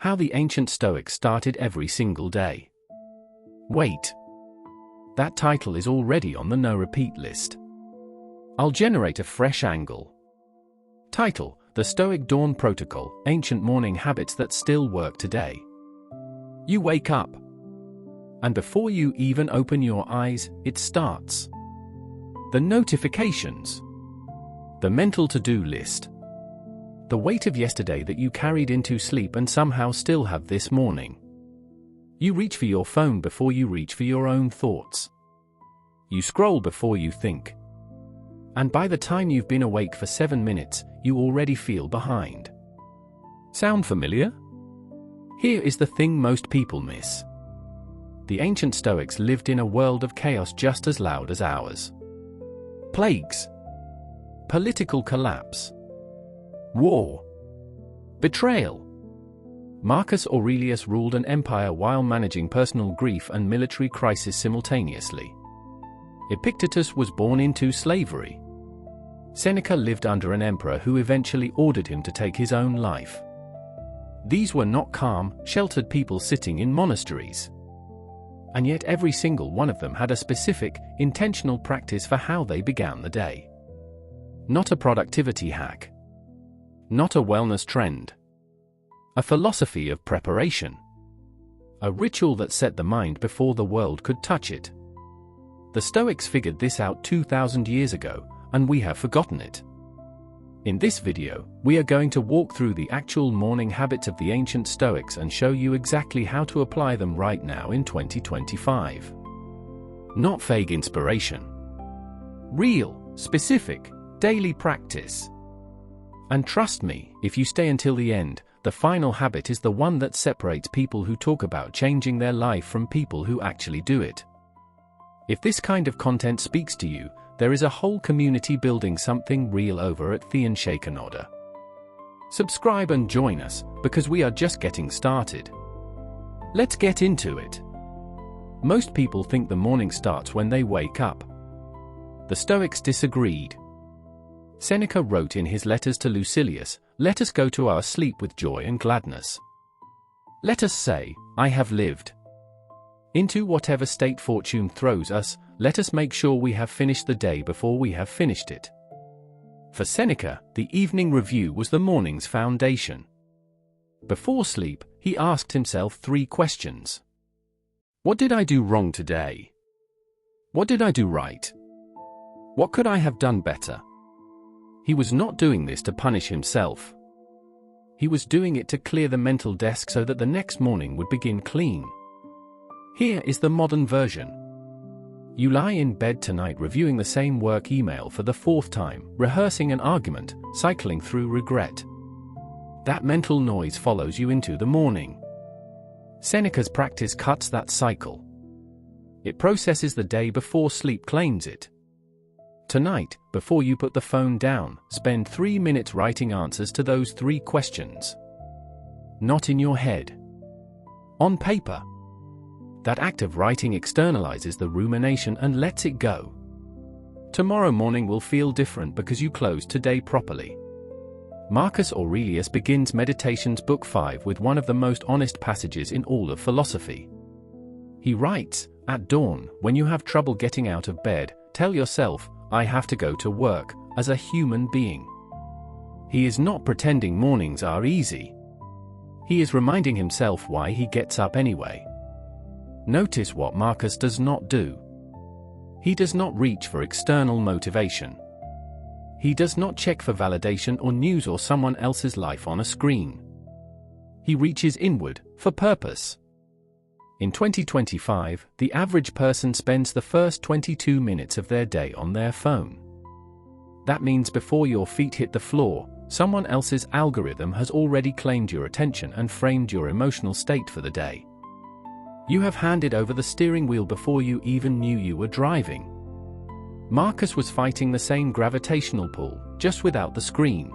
How the ancient Stoics started every single day. Wait. That title is already on the no-repeat list. I'll generate a fresh angle. Title: The Stoic Dawn Protocol, Ancient Morning Habits That Still Work Today. You wake up. And before you even open your eyes, it starts. The notifications. The mental to-do list. The weight of yesterday that you carried into sleep and somehow still have this morning. You reach for your phone before you reach for your own thoughts. You scroll before you think. And by the time you've been awake for 7 minutes, you already feel behind. Sound familiar? Here is the thing most people miss. The ancient Stoics lived in a world of chaos just as loud as ours. Plagues. Political collapse. War. Betrayal. Marcus Aurelius ruled an empire while managing personal grief and military crisis simultaneously. Epictetus was born into slavery. Seneca lived under an emperor who eventually ordered him to take his own life. These were not calm, sheltered people sitting in monasteries. And yet every single one of them had a specific, intentional practice for how they began the day. Not a productivity hack. Not a wellness trend. A philosophy of preparation. A ritual that set the mind before the world could touch it. The Stoics figured this out 2,000 years ago, and we have forgotten it. In this video, we are going to walk through the actual morning habits of the ancient Stoics and show you exactly how to apply them right now in 2025. Not vague inspiration. Real, specific, daily practice. And trust me, if you stay until the end, the final habit is the one that separates people who talk about changing their life from people who actually do it. If this kind of content speaks to you, there is a whole community building something real over at the Unshakeable. Subscribe and join us, because we are just getting started. Let's get into it. Most people think the morning starts when they wake up. The Stoics disagreed. Seneca wrote in his letters to Lucilius, "Let us go to our sleep with joy and gladness. Let us say, I have lived. Into whatever state fortune throws us, let us make sure we have finished the day before we have finished it." For Seneca, the evening review was the morning's foundation. Before sleep, he asked himself 3 questions. What did I do wrong today? What did I do right? What could I have done better? He was not doing this to punish himself. He was doing it to clear the mental desk so that the next morning would begin clean. Here is the modern version. You lie in bed tonight reviewing the same work email for the 4th time, rehearsing an argument, cycling through regret. That mental noise follows you into the morning. Seneca's practice cuts that cycle. It processes the day before sleep claims it. Tonight, before you put the phone down, spend 3 minutes writing answers to those 3 questions. Not in your head. On paper. That act of writing externalizes the rumination and lets it go. Tomorrow morning will feel different because you closed today properly. Marcus Aurelius begins Meditations Book 5 with one of the most honest passages in all of philosophy. He writes, "At dawn, when you have trouble getting out of bed, tell yourself, I have to go to work, as a human being." He is not pretending mornings are easy. He is reminding himself why he gets up anyway. Notice what Marcus does not do. He does not reach for external motivation. He does not check for validation or news or someone else's life on a screen. He reaches inward, for purpose. In 2025, the average person spends the first 22 minutes of their day on their phone. That means before your feet hit the floor, someone else's algorithm has already claimed your attention and framed your emotional state for the day. You have handed over the steering wheel before you even knew you were driving. Marcus was fighting the same gravitational pull, just without the screen.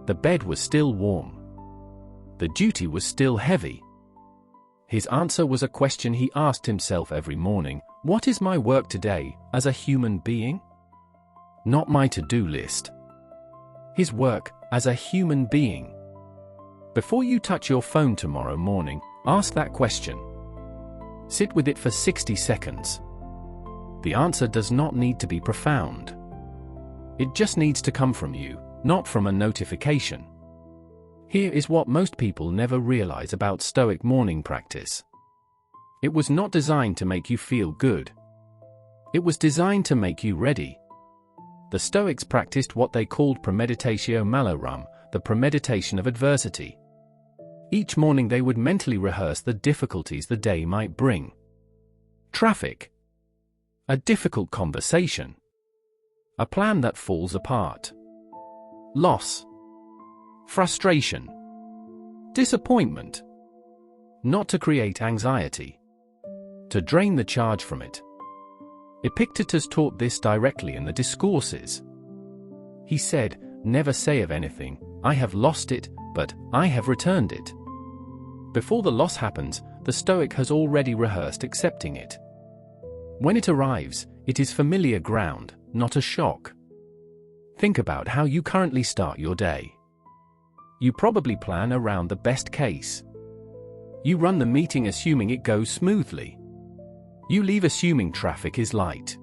The bed was still warm. The duty was still heavy. His answer was a question he asked himself every morning: what is my work today, as a human being? Not my to-do list. His work, as a human being. Before you touch your phone tomorrow morning, ask that question. Sit with it for 60 seconds. The answer does not need to be profound. It just needs to come from you, not from a notification. Here is what most people never realize about Stoic morning practice. It was not designed to make you feel good. It was designed to make you ready. The Stoics practiced what they called Premeditatio Malorum, the premeditation of adversity. Each morning they would mentally rehearse the difficulties the day might bring. Traffic. A difficult conversation. A plan that falls apart. Loss. Frustration. Disappointment. Not to create anxiety. To drain the charge from it. Epictetus taught this directly in the Discourses. He said, "Never say of anything, 'I have lost it,' but 'I have returned it.'" Before the loss happens, the Stoic has already rehearsed accepting it. When it arrives, it is familiar ground, not a shock. Think about how you currently start your day. You probably plan around the best case. You run the meeting assuming it goes smoothly. You leave assuming traffic is light.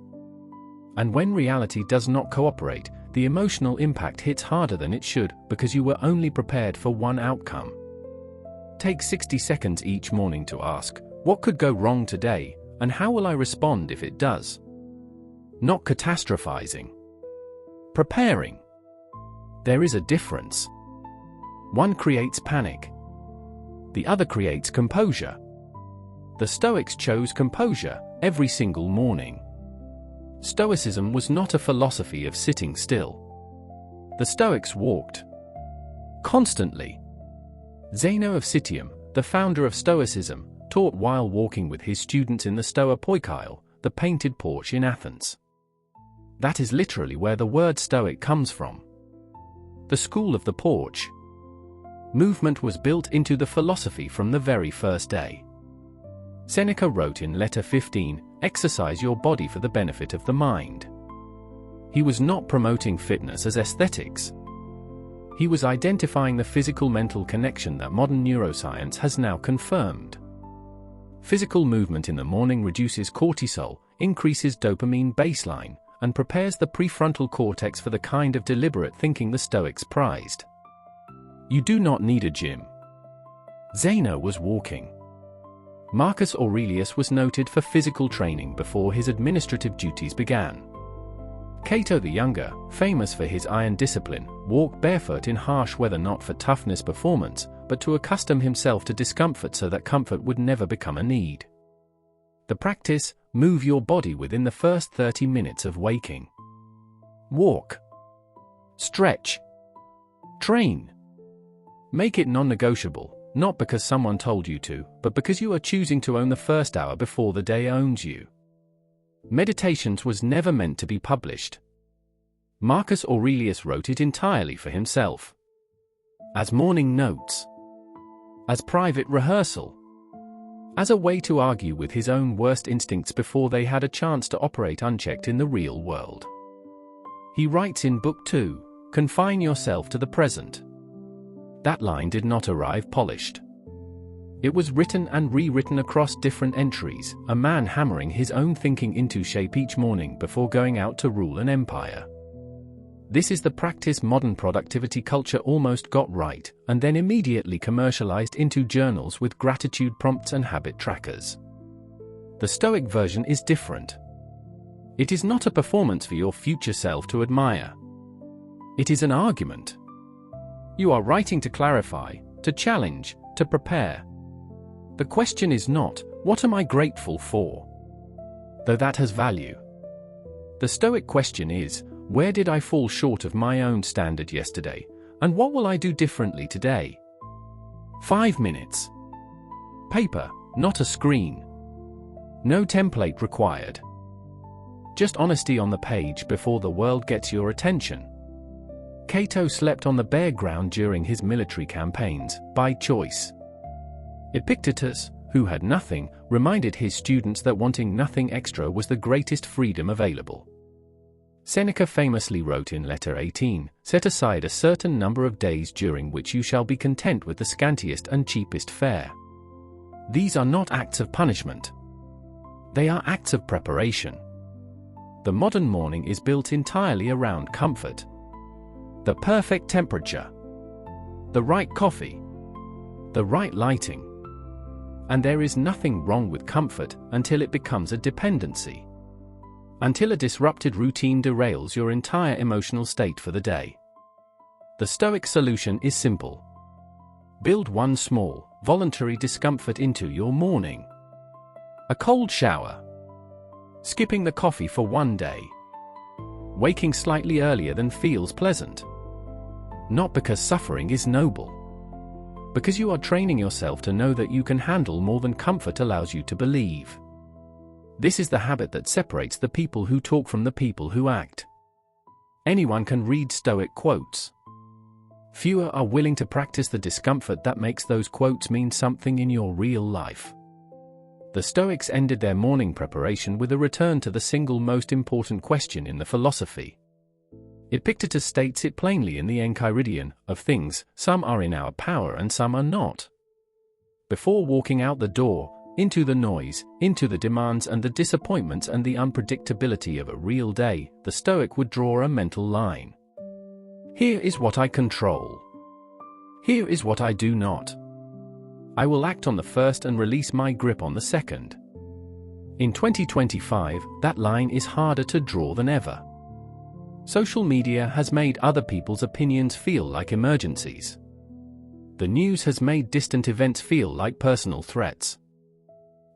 And when reality does not cooperate, the emotional impact hits harder than it should because you were only prepared for one outcome. Take 60 seconds each morning to ask, what could go wrong today, and how will I respond if it does? Not catastrophizing. Preparing. There is a difference. One creates panic. The other creates composure. The Stoics chose composure every single morning. Stoicism was not a philosophy of sitting still. The Stoics walked constantly. Zeno of Citium, the founder of Stoicism, taught while walking with his students in the Stoa Poikile, the painted porch in Athens. That is literally where the word Stoic comes from. The school of the porch. Movement was built into the philosophy from the very first day. Seneca wrote in Letter 15, "Exercise your body for the benefit of the mind." He was not promoting fitness as aesthetics. He was identifying the physical-mental connection that modern neuroscience has now confirmed. Physical movement in the morning reduces cortisol, increases dopamine baseline, and prepares the prefrontal cortex for the kind of deliberate thinking the Stoics prized. You do not need a gym. Zeno was walking. Marcus Aurelius was noted for physical training before his administrative duties began. Cato the Younger, famous for his iron discipline, walked barefoot in harsh weather not for toughness performance, but to accustom himself to discomfort so that comfort would never become a need. The practice, move your body within the first 30 minutes of waking. Walk. Stretch. Train. Make it non-negotiable, not because someone told you to, but because you are choosing to own the first hour before the day owns you. Meditations was never meant to be published. Marcus Aurelius wrote it entirely for himself. As morning notes. As private rehearsal. As a way to argue with his own worst instincts before they had a chance to operate unchecked in the real world. He writes in Book 2, "Confine yourself to the present." That line did not arrive polished. It was written and rewritten across different entries, a man hammering his own thinking into shape each morning before going out to rule an empire. This is the practice modern productivity culture almost got right, and then immediately commercialized into journals with gratitude prompts and habit trackers. The Stoic version is different. It is not a performance for your future self to admire. It is an argument. You are writing to clarify, to challenge, to prepare. The question is not, what am I grateful for? Though that has value. The Stoic question is, where did I fall short of my own standard yesterday, and what will I do differently today? 5 minutes. Paper, not a screen. No template required. Just honesty on the page before the world gets your attention. Cato slept on the bare ground during his military campaigns, by choice. Epictetus, who had nothing, reminded his students that wanting nothing extra was the greatest freedom available. Seneca famously wrote in Letter 18, "Set aside a certain number of days during which you shall be content with the scantiest and cheapest fare." These are not acts of punishment. They are acts of preparation. The modern morning is built entirely around comfort. The perfect temperature, the right coffee, the right lighting. And there is nothing wrong with comfort until it becomes a dependency. Until a disrupted routine derails your entire emotional state for the day. The Stoic solution is simple. Build one small, voluntary discomfort into your morning. A cold shower. Skipping the coffee for one day. Waking slightly earlier than feels pleasant. Not because suffering is noble. Because you are training yourself to know that you can handle more than comfort allows you to believe. This is the habit that separates the people who talk from the people who act. Anyone can read Stoic quotes. Fewer are willing to practice the discomfort that makes those quotes mean something in your real life. The Stoics ended their morning preparation with a return to the single most important question in the philosophy. Epictetus states it plainly in the Enchiridion, of things, some are in our power and some are not. Before walking out the door, into the noise, into the demands and the disappointments and the unpredictability of a real day, the Stoic would draw a mental line. Here is what I control. Here is what I do not. I will act on the first and release my grip on the second. In 2025, that line is harder to draw than ever. Social media has made other people's opinions feel like emergencies. The news has made distant events feel like personal threats.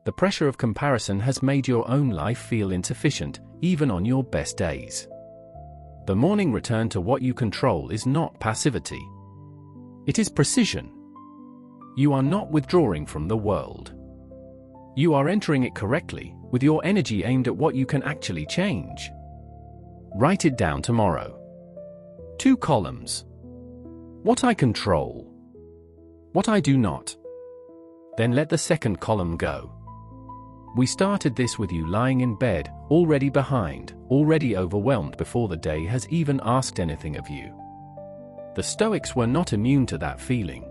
The pressure of comparison has made your own life feel insufficient, even on your best days. The morning return to what you control is not passivity. It is precision. You are not withdrawing from the world. You are entering it correctly, with your energy aimed at what you can actually change. Write it down tomorrow. 2 columns. What I control. What I do not. Then let the second column go. We started this with you lying in bed, already behind, already overwhelmed before the day has even asked anything of you. The Stoics were not immune to that feeling.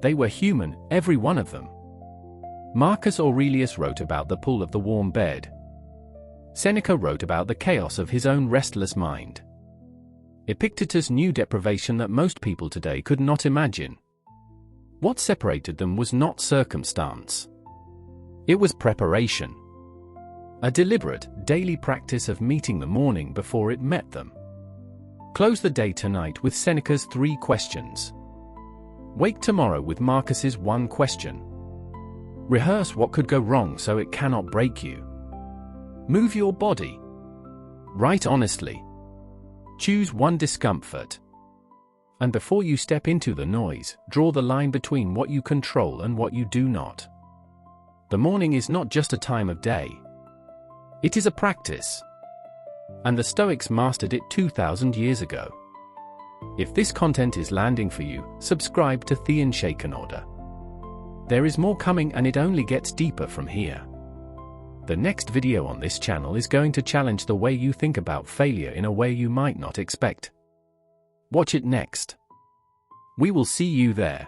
They were human, every one of them. Marcus Aurelius wrote about the pull of the warm bed. Seneca wrote about the chaos of his own restless mind. Epictetus knew deprivation that most people today could not imagine. What separated them was not circumstance. It was preparation. A deliberate, daily practice of meeting the morning before it met them. Close the day tonight with Seneca's 3 questions. Wake tomorrow with Marcus's 1 question. Rehearse what could go wrong so it cannot break you. Move your body. Write honestly. Choose one discomfort. And before you step into the noise, draw the line between what you control and what you do not. The morning is not just a time of day. It is a practice. And the Stoics mastered it 2,000 years ago. If this content is landing for you, subscribe to The Unshaken Order. There is more coming and it only gets deeper from here. The next video on this channel is going to challenge the way you think about failure in a way you might not expect. Watch it next. We will see you there.